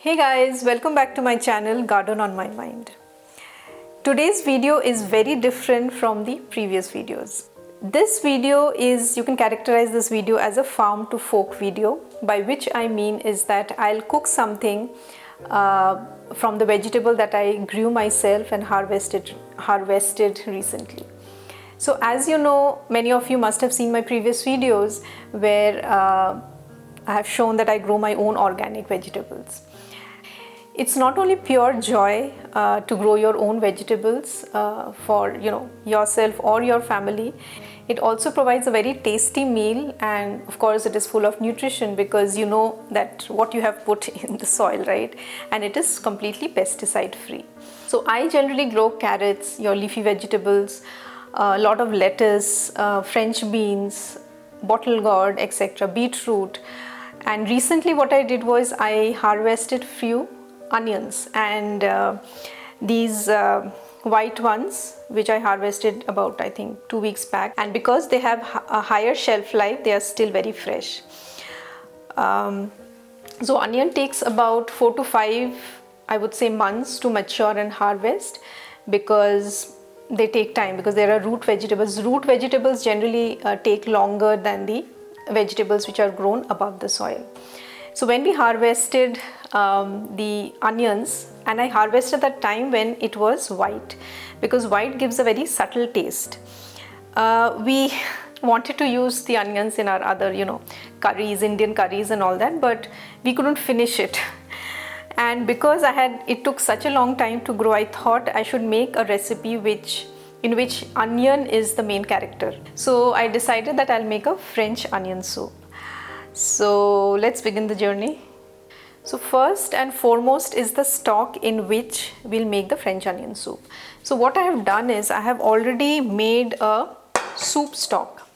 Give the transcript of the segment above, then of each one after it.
Hey guys, welcome back to my channel Garden on My Mind. Today's video is very different from the previous videos. This video is, you can characterize this video as a farm to fork video, by which I mean is that I'll cook something from the vegetable that I grew myself and harvested recently. So as you know, many of you must have seen my previous videos where I have shown that I grow my own organic vegetables. It's not only pure joy to grow your own vegetables for yourself or your family. It also provides a very tasty meal, and of course it is full of nutrition because you know that what you have put in the soil, right? And it is completely pesticide free. So I generally grow carrots, your leafy vegetables, a lot of lettuce, French beans, bottle gourd, etc., beetroot. And recently what I did was I harvested few onions, and these white ones which I harvested about I think 2 weeks back, and because they have a higher shelf life, they are still very fresh. So onion takes about 4 to 5 I would say months to mature and harvest, because they take time, because there are root vegetables. Root vegetables generally take longer than the vegetables which are grown above the soil. So when we harvested the onions, and I harvested that time when it was white, because white gives a very subtle taste. We wanted to use the onions in our other curries, Indian curries and all that, but we couldn't finish it. And because it took such a long time to grow, I thought I should make a recipe in which onion is the main character. So I decided that I'll make a French onion soup. So let's begin the journey. So first and foremost is the stock in which we'll make the French onion soup. So what I have done is I have already made a soup stock,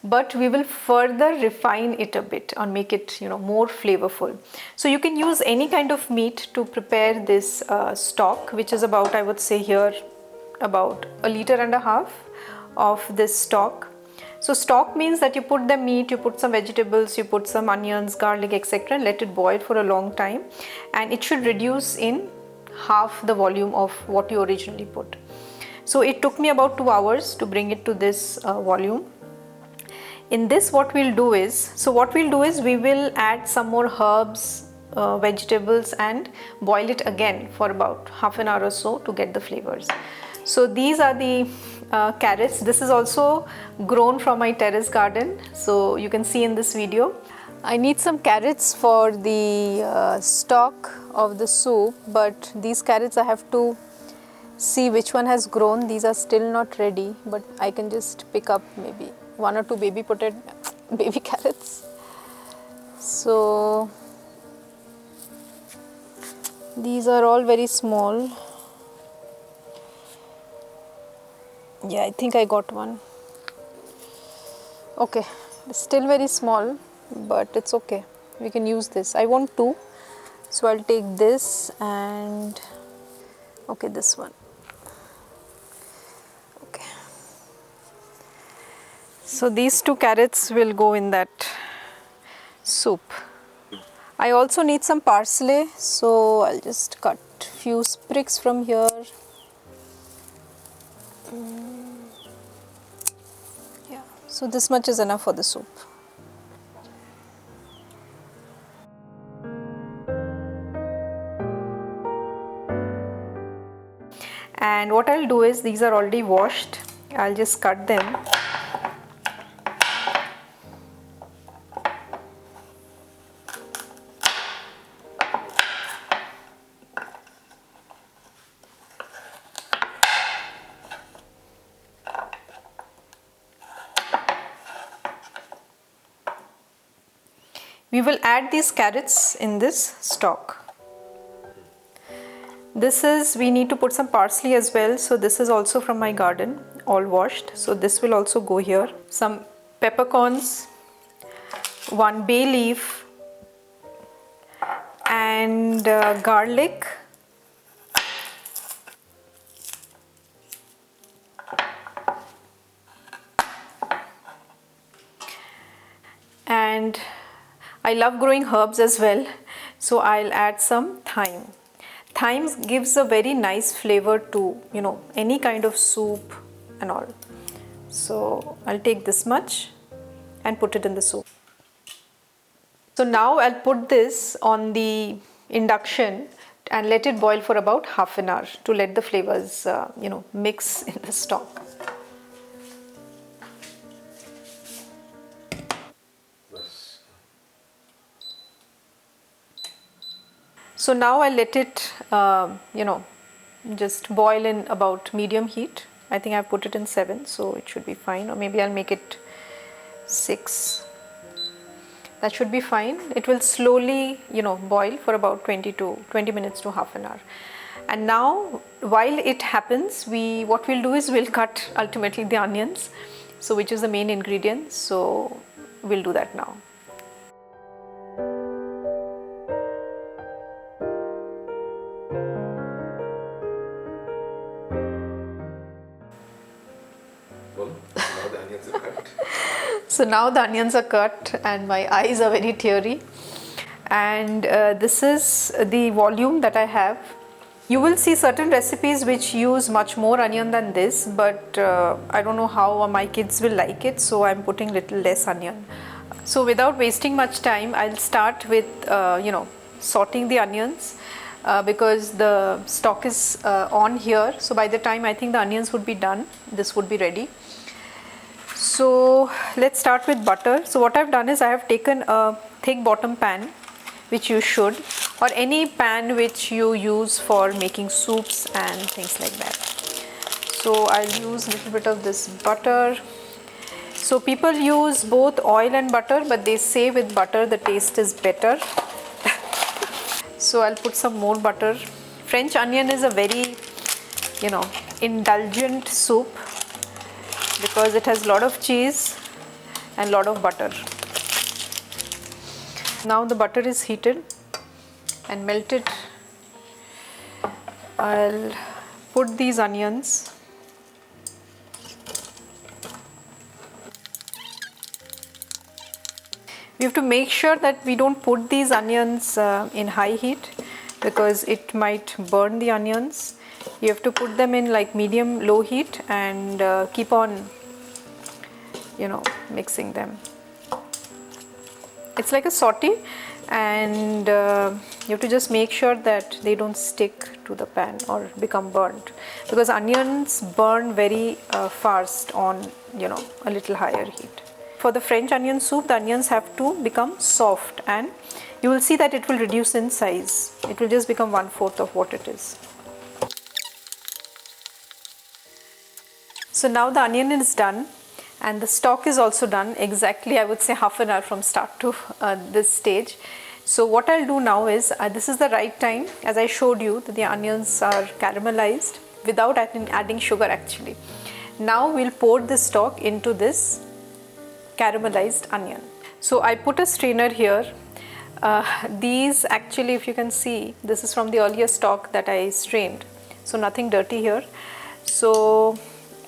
but we will further refine it a bit and make it more flavorful. So you can use any kind of meat to prepare this stock, which is about, I would say here, about 1.5 liters of this stock. So stock means that you put the meat, you put some vegetables, you put some onions, garlic, etc., and let it boil for a long time, and it should reduce in half the volume of what you originally put. So it took me about 2 hours to bring it to this volume. In this what we'll do is we will add some more herbs, vegetables, and boil it again for about half an hour or so to get the flavors. So these are the carrots. This is also grown from my terrace garden, so you can see in this video. I need some carrots for the stock of the soup, but these carrots I have to see which one has grown. These are still not ready, but I can just pick up maybe 1 or 2 baby carrots. So these are all very small. Yeah, I think I got one. Okay, it's still very small, but it's okay. We can use this. I want 2, so I'll take this and okay, this one. Okay. So these 2 carrots will go in that soup. I also need some parsley, so I'll just cut few sprigs from here. Yeah, so this much is enough for the soup. And what I'll do is, these are already washed, I'll just cut them. We will add these carrots in this stock. We need to put some parsley as well, so this is also from my garden, all washed, so this will also go here. Some peppercorns, 1 bay leaf, and garlic, and I love growing herbs as well. So I'll add some thyme. Thyme gives a very nice flavor to, you know, any kind of soup and all. So I'll take this much and put it in the soup. So now I'll put this on the induction and let it boil for about half an hour to let the flavors, you know, mix in the stock. So now I'll let it, you know, just boil in about medium heat. I think I've put it in 7, so it should be fine. Or maybe I'll make it 6. That should be fine. It will slowly, you know, boil for about 20 minutes to half an hour. And now, while it happens, what we'll do is we'll cut ultimately the onions, so which is the main ingredient. So we'll do that now. So now the onions are cut and my eyes are very teary, and this is the volume that I have. You will see certain recipes which use much more onion than this, but I don't know how my kids will like it, so I'm putting little less onion. So without wasting much time, I'll start with you know, sorting the onions because the stock is on here. So by the time I think the onions would be done, this would be ready. So let's start with butter. So what I've done is I have taken a thick bottom pan, which you should, or any pan which you use for making soups and things like that. So I'll use a little bit of this butter. So people use both oil and butter, but they say with butter the taste is better. So I'll put some more butter. French onion is a very, you know, indulgent soup because it has a lot of cheese and a lot of butter. Now the butter is heated and melted. I'll put these onions. We have to make sure that we don't put these onions in high heat because it might burn the onions. You have to put them in like medium low heat and keep on, you know, mixing them. It's like a saute, and you have to just make sure that they don't stick to the pan or become burnt, because onions burn very fast on, you know, a little higher heat. For the French onion soup, the onions have to become soft, and you will see that it will reduce in size. It will just become 1/4 of what it is. So now the onion is done and the stock is also done, exactly I would say half an hour from start to this stage. So what I'll do now is, this is the right time, as I showed you that the onions are caramelized without adding sugar actually. Now we'll pour the stock into this caramelized onion. So I put a strainer here. These actually, if you can see, this is from the earlier stock that I strained, so nothing dirty here. So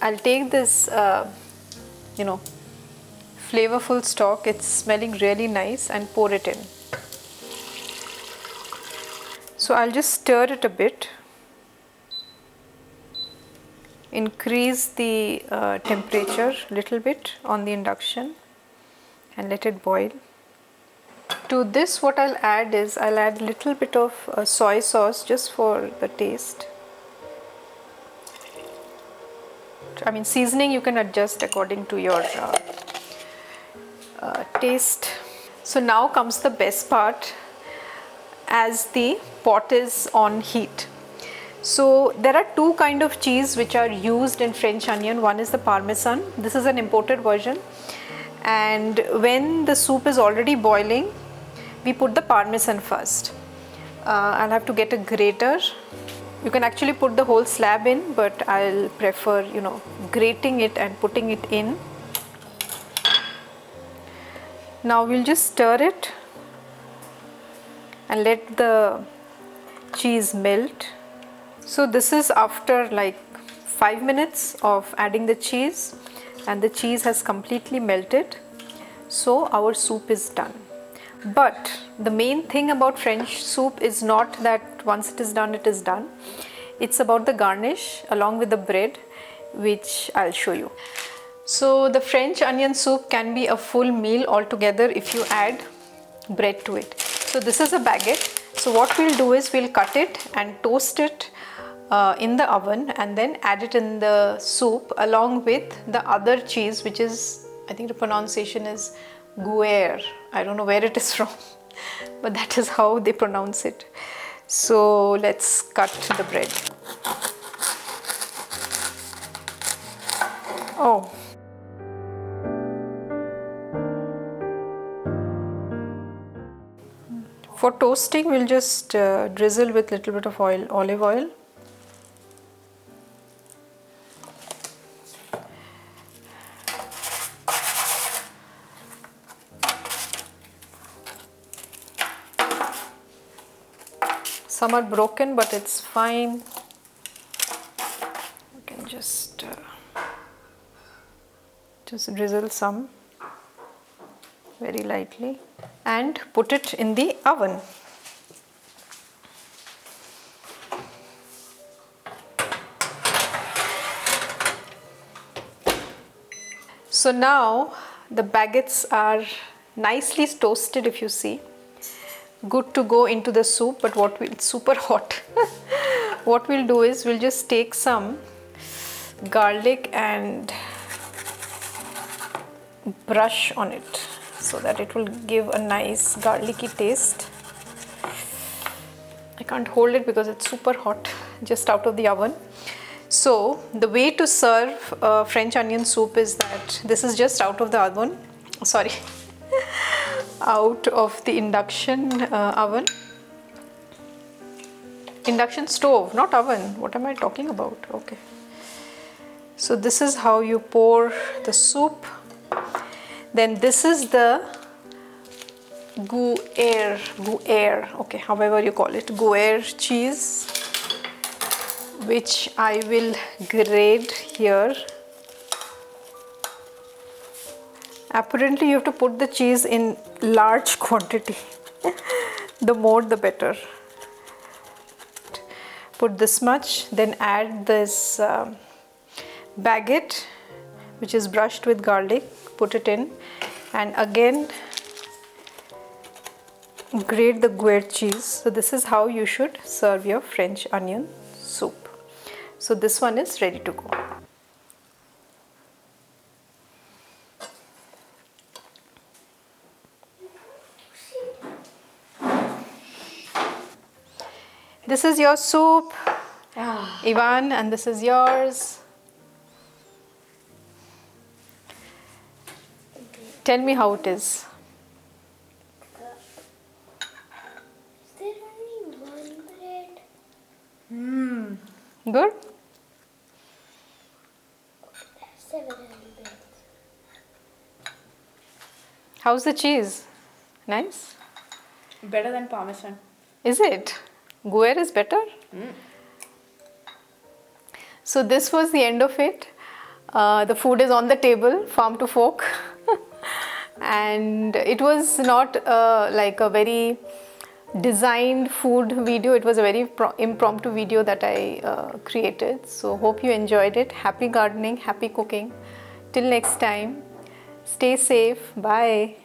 I'll take this you know, flavorful stock, it's smelling really nice, and pour it in. So I'll just stir it a bit, increase the temperature a little bit on the induction and let it boil. To this what I'll add is, I'll add a little bit of soy sauce just for the taste. I mean, seasoning you can adjust according to your taste. So now comes the best part, as the pot is on heat. So there are two kinds of cheese which are used in French onion. One is the Parmesan. This is an imported version, and when the soup is already boiling, we put the Parmesan first. I'll have to get a grater. You can actually put the whole slab in, but I'll prefer, you know, grating it and putting it in. Now we'll just stir it and let the cheese melt. So this is after like 5 minutes of adding the cheese, and the cheese has completely melted. So our soup is done. But the main thing about French soup is not that once it is done, it is done. It's about the garnish along with the bread, which I'll show you. So the French onion soup can be a full meal altogether if you add bread to it. So this is a baguette. So what we'll do is we'll cut it and toast it in the oven and then add it in the soup along with the other cheese, which is, I think the pronunciation is Gruyere. I don't know where it is from, but that is how they pronounce it. So let's cut the bread. Oh. For toasting, we'll just drizzle with little bit of oil, olive oil. Some are broken, but it's fine. You can just drizzle some very lightly and put it in the oven. So now the baguettes are nicely toasted, if you see. Good to go into the soup, but it's super hot. What we'll do is we'll just take some garlic and brush on it so that it will give a nice garlicky taste. I can't hold it because it's super hot, just out of the oven. So the way to serve French onion soup is that this is just out of the oven. Sorry. Out of the induction oven. Induction stove, not oven. What am I talking about? Okay. So this is how you pour the soup. Then this is the Gruyere, okay, however you call it, Gruyere cheese, which I will grate here. Apparently you have to put the cheese in large quantity. The more the better. Put this much, then add this baguette, which is brushed with garlic. Put it in, and again grate the Gruyere cheese. So this is how you should serve your French onion soup. So this one is ready to go. This is your soup, Ivan, and this is yours. Tell me how it is. Is there only one bread? Good? Several breads. How's the cheese? Nice? Better than Parmesan. Is it? Gruyere is better? So this was the end of it. The food is on the table, farm to fork. And it was not like a very designed food video. It was a very impromptu video that I created. So hope you enjoyed it. Happy gardening, happy cooking. Till next time, stay safe. Bye.